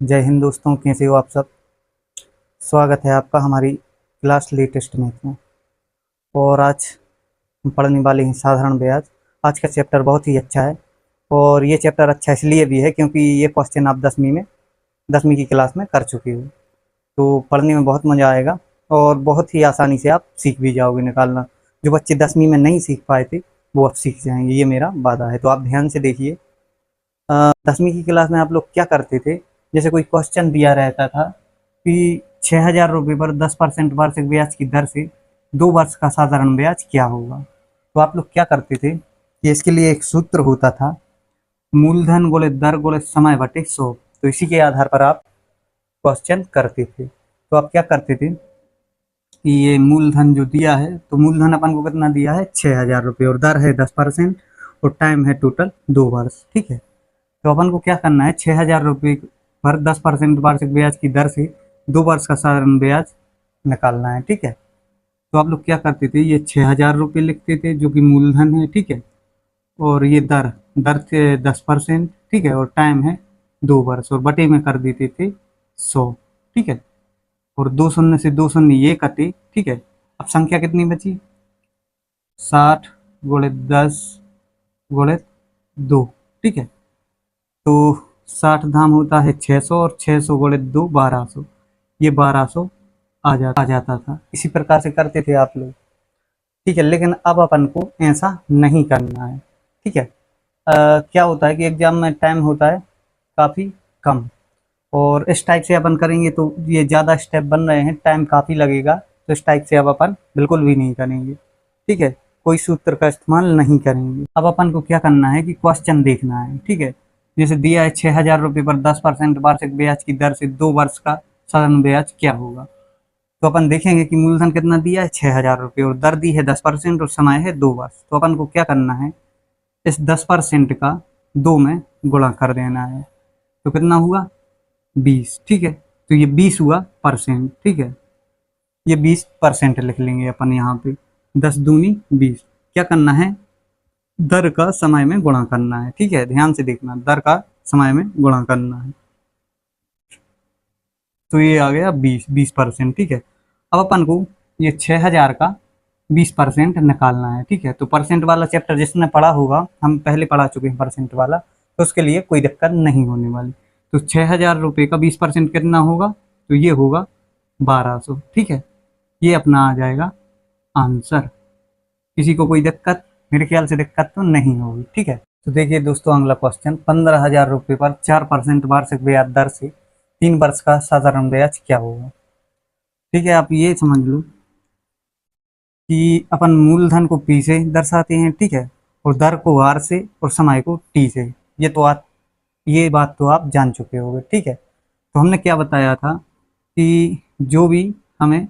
जय हिंद दोस्तों, कैसे हो आप सब। स्वागत है आपका हमारी क्लास लेटेस्ट मैथ में। और आज हम पढ़ने वाले हैं साधारण ब्याज। आज का चैप्टर बहुत ही अच्छा है और ये चैप्टर अच्छा इसलिए भी है क्योंकि ये क्वेश्चन आप 10वीं की क्लास में कर चुके हो, तो पढ़ने में बहुत मज़ा आएगा और बहुत ही आसानी से आप सीख भी जाओगे निकालना। जो बच्चे 10वीं में नहीं सीख पाए थे वो अब सीख जाएंगे, ये मेरा वादा है। तो आप ध्यान से देखिए। 10वीं की क्लास में आप लोग क्या करते थे, जैसे कोई क्वेश्चन दिया रहता था कि 6,000 रुपये पर 10% वार्षिक ब्याज की दर से 2 वर्ष का साधारण ब्याज क्या होगा। तो आप लोग क्या करते थे कि इसके लिए एक सूत्र होता था, मूलधन गुणित दर गुणित समय बटे 100। तो इसी के आधार पर आप क्वेश्चन करते थे। तो आप क्या करते थे कि ये मूलधन जो दिया है, तो मूलधन अपन को कितना दिया है 6,000 रुपये, और दर है 10% और टाइम है टोटल 2 वर्ष। ठीक है, तो अपन को क्या करना है, 6,000 रुपये पर 10% वार्षिक ब्याज की दर से 2 वर्ष का साधारण ब्याज निकालना है। ठीक है, तो आप लोग क्या करते थे, ये 6,000 रुपये लिखते थे जो कि मूलधन है। ठीक है, और ये दर दर से 10%। ठीक है, और टाइम है 2 वर्ष, और बटे में कर देते थे 100। ठीक है, और 2 शून्य से 2 शून्य ये कटे। ठीक है, अब संख्या कितनी बची, 60 × 10 × 2। ठीक है, तो 60 धाम होता है 600 और 600 गुणित 2 1200, ये 1200 आ जाता था। इसी प्रकार से करते थे आप लोग। ठीक है, लेकिन अब अपन को ऐसा नहीं करना है। ठीक है, क्या होता है कि एग्जाम में टाइम होता है काफ़ी कम, और इस टाइप से अपन करेंगे तो ये ज़्यादा स्टेप बन रहे हैं, टाइम काफ़ी लगेगा, तो इस टाइप से अब अपन बिल्कुल भी नहीं करेंगे। ठीक है, कोई सूत्र का इस्तेमाल नहीं करेंगे। अब अपन को क्या करना है कि क्वेश्चन देखना है। ठीक है, जैसे दिया है 6,000 रुपये पर 10% वार्षिक ब्याज की दर से 2 वर्ष का साधारण ब्याज क्या होगा। तो अपन देखेंगे कि मूलधन कितना दिया है 6,000 रुपये, और दर दी है 10% और समय है 2 वर्ष। तो अपन को क्या करना है, इस 10% का 2 में गुणा कर देना है, तो कितना हुआ 20। ठीक है, तो ये 20 हुआ परसेंट। ठीक है, ये 20% लिख लेंगे अपन यहाँ पे, 10 दूनी 20। क्या करना है, दर का समय में गुणा करना है। ठीक है, ध्यान से देखना, दर का समय में गुणा करना है, तो ये आ गया 20%। ठीक है, अब अपन को ये 6,000 का 20% निकालना है। ठीक है, तो परसेंट वाला चैप्टर जिसने पढ़ा होगा, हम पहले पढ़ा चुके हैं परसेंट वाला, तो उसके लिए कोई दिक्कत नहीं होने वाली। तो 6,000 रुपये का 20% कितना होगा, तो ये होगा 1200। ठीक है, ये अपना आ जाएगा आंसर। किसी को कोई दिक्कत, मेरे ख्याल से दिक्कत तो नहीं होगी। ठीक है, तो देखिए दोस्तों, अगला क्वेश्चन, 15,000 रुपये पर 4% वार्षिक ब्याज दर से 3 वर्ष का साधारण ब्याज क्या होगा। ठीक है, आप ये समझ लो कि अपन मूलधन को पी से दर्शाते हैं। ठीक है, और दर को आर से और समय को टी से। ये बात तो आप जान चुके होंगे। ठीक है, तो हमने क्या बताया था कि जो भी हमें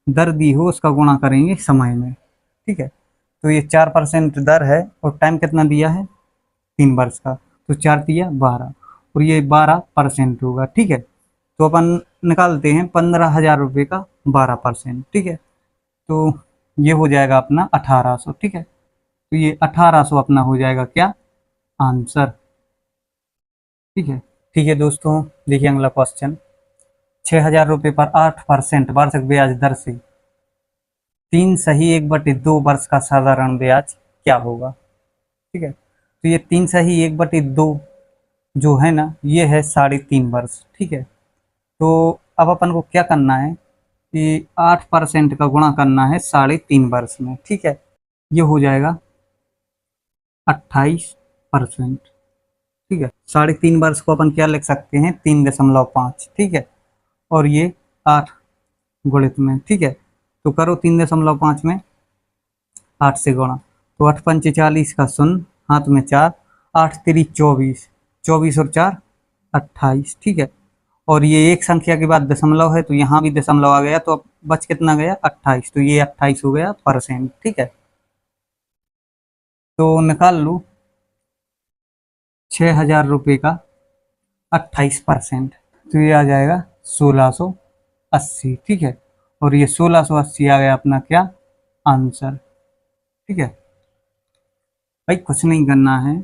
दर दी हो उसका गुणा करेंगे समय में। ठीक है, तो ये 4% दर है और टाइम कितना दिया है 3 वर्ष का, तो 4×3 = 12, और ये 12% होगा। ठीक है, तो अपन निकालते हैं 15,000 रुपये का 12%। ठीक है, तो ये हो जाएगा अपना 1,800। ठीक है, तो ये 1,800 अपना हो जाएगा क्या, आंसर। ठीक है, ठीक है दोस्तों, देखिए अगला क्वेश्चन, 6,000 रुपये पर 8% वार्षिक ब्याज दर से 3/1/2 वर्ष का साधारण ब्याज क्या होगा। ठीक है, तो ये 3/1/2 जो है ना, ये है 3.5 वर्ष। ठीक है, तो अब अपन को क्या करना है कि 8% का गुणा करना है 3.5 वर्ष में। ठीक है, ये हो जाएगा 28%। ठीक है, 3.5 वर्ष को अपन क्या लिख सकते हैं, 3.5। ठीक है, और ये 8 गुणित में। ठीक है, तो करो 3.5 में 8 से गुणा, तो 8×5 = 40 का शून्य, हाथ में 4, 8×3 = 24, 24 और 4 = 28। ठीक है, और ये एक संख्या के बाद दशमलव है तो यहाँ भी दशमलव आ गया, तो अब बच कितना गया 28, तो ये 28 हो गया परसेंट। ठीक है, तो निकाल लो 6,000 रुपये का 28%, तो ये आ जाएगा 1,680। ठीक है, और ये 1,680 आ गया अपना क्या, आंसर। ठीक है, भाई कुछ नहीं करना है,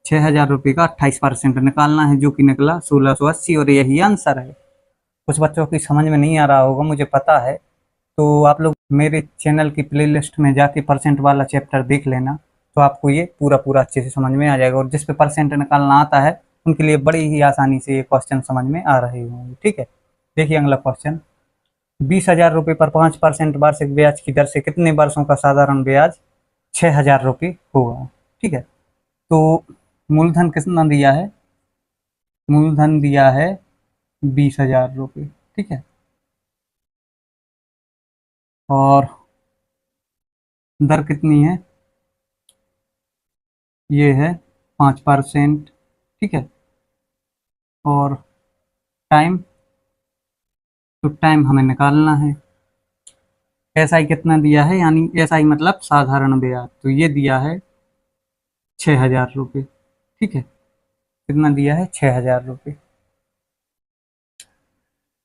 ₹6000 का 28% निकालना है, जो कि निकला 1680, और यही आंसर है। कुछ बच्चों की समझ में नहीं आ रहा होगा, मुझे पता है, तो आप लोग मेरे चैनल की प्लेलिस्ट में जाके परसेंट वाला चैप्टर देख लेना, तो आपको ये पूरा पूरा अच्छे से समझ में आ जाएगा। और जिस पे परसेंट निकालना आता है उनके लिए बड़ी ही आसानी से ये क्वेश्चन समझ में आ रहे होंगे। ठीक है, देखिए अगला क्वेश्चन। ₹20,000 पर 5% वार्षिक ब्याज की दर से कितने वर्षों का साधारण ब्याज ₹6000 होगा। ठीक है, तो मूलधन कितना दिया है? मूलधन दिया है ₹20,000। ठीक है, और दर कितनी है? ये है 5%। ठीक है, और टाइम, तो टाइम हमें निकालना है। एसआई कितना दिया है, यानी एसआई मतलब साधारण ब्याज, तो ये दिया है ₹6000। ठीक है, कितना दिया है? ₹6000।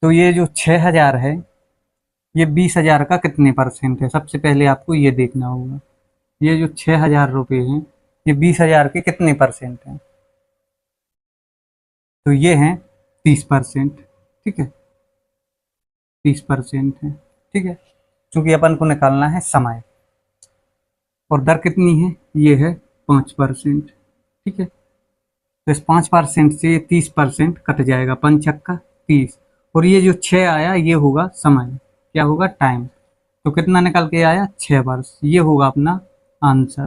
तो ये जो 6000 है, ये 20,000 का कितने परसेंट है? सबसे पहले आपको ये देखना होगा। ये जो ₹6000 हैं, ये 20,000 के कितने परसेंट हैं? तो ये हैं 30%। ठीक है, 30% है। ठीक है, चूंकि अपन को निकालना है समय, और दर कितनी है? ये है 5%। ठीक है, तो इस 5% से 30% कट जाएगा, 5 छक्का 30, और ये जो 6 आया ये होगा समय, क्या होगा? टाइम। तो कितना निकल के आया? 6 वर्ष, ये होगा अपना आंसर।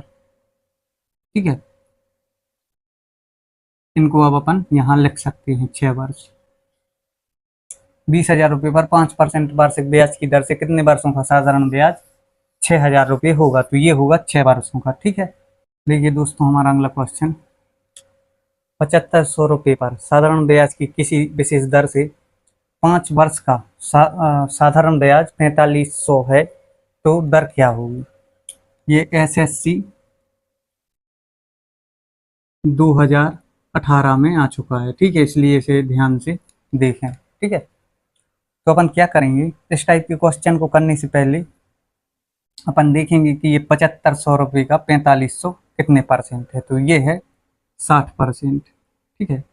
ठीक है, इनको अब अपन यहाँ लिख सकते हैं, 6 वर्ष। ₹20,000 पर 5% वार्षिक ब्याज की दर से कितने वर्षों का साधारण ब्याज ₹6000 होगा? तो ये होगा 6 वर्षों का। ठीक है, देखिए दोस्तों हमारा अगला क्वेश्चन। ₹7500 पर साधारण ब्याज की किसी विशेष दर से 5 वर्ष का साधारण ब्याज 4500 है, तो दर क्या होगी? ये एसएससी 2018 में आ चुका है। ठीक है, इसलिए इसे ध्यान से देखें। ठीक है, तो अपन क्या करेंगे, इस टाइप के क्वेश्चन को करने से पहले अपन देखेंगे कि ये ₹7500 का 4500 कितने परसेंट है। तो ये है 60%। ठीक है,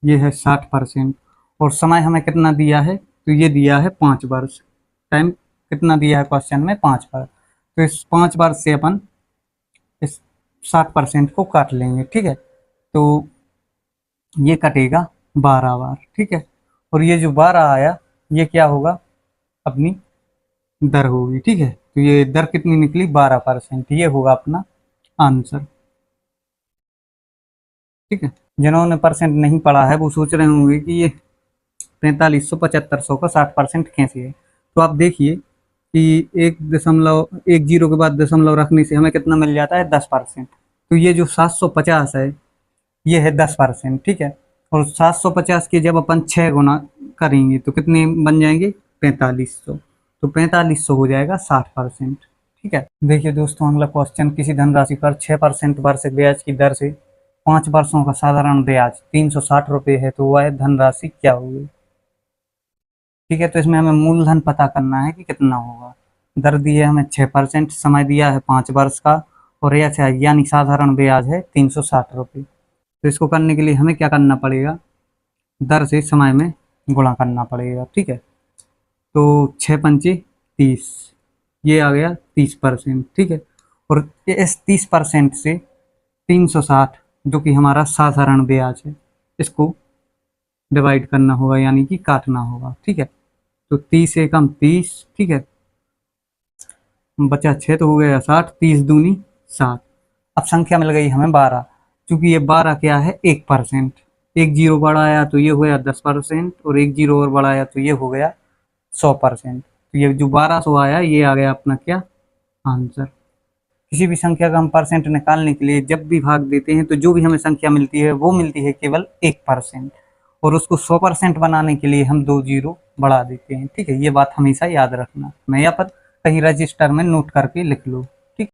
ये है 60%, और समय हमें कितना दिया है? तो ये दिया है 5 वर्ष। टाइम कितना दिया है क्वेश्चन में? 5 वर्ष। तो इस 5 वर्ष से अपन इस 60% को काट लेंगे। ठीक है, तो ये कटेगा 12 बार। ठीक है, और ये जो 12 आया ये क्या होगा? अपनी दर होगी। ठीक है, तो ये दर कितनी निकली? 12%। ये होगा अपना आंसर। ठीक है, जिन्होंने परसेंट नहीं पढ़ा है वो सोच रहे होंगे कि ये 4500 7500 का 60% कैसे है। तो आप देखिए कि 1.10 के बाद दशमलव रखने से हमें कितना मिल जाता है? 10%। तो ये जो 750 है ये है 10%। ठीक है, और 750 के जब अपन 6 गुना करेंगे तो कितने बन जाएंगे? 4500। तो 4500 हो जाएगा 60%। ठीक है, देखिए दोस्तों अगला क्वेश्चन। किसी धनराशि पर 6% वार्षिक ब्याज की दर से 5 वर्षों का साधारण ब्याज ₹360 है, तो वह धनराशि क्या होगी? ठीक है, तो इसमें हमें मूलधन पता करना है कि कितना होगा। दर दी है हमें 6%, समय दिया है 5 वर्ष का, और यह यानी साधारण ब्याज है ₹360। तो इसको करने के लिए हमें क्या करना पड़ेगा? दर से समय में गुणा करना पड़ेगा। ठीक है, तो 6 पंचे 30, ये आ गया 30%। ठीक है, और इस 30% से 360 जो कि हमारा साधारण ब्याज है, इसको डिवाइड करना होगा, यानी कि काटना होगा। ठीक है, तो 30 एकम 30। ठीक है, बचा 6 तो हो गया 60, 30 दूनी 60। अब संख्या मिल गई हमें 12, क्योंकि ये 12 क्या है? 1%। एक जीरो बढ़ाया तो ये हो गया 10%, और एक जीरो और बढ़ाया तो ये हो गया 100%। तो ये जो 1200 आया ये आ गया अपना क्या? आंसर। किसी भी संख्या का हम परसेंट निकालने के लिए जब भी भाग देते हैं तो जो भी हमें संख्या मिलती है वो मिलती है केवल 1%, और उसको 100% बनाने के लिए हम 2 जीरो बढ़ा देते हैं। ठीक है, ये बात हमेशा याद रखना। मैं यहाँ पर कहीं रजिस्टर में नोट करके लिख लो।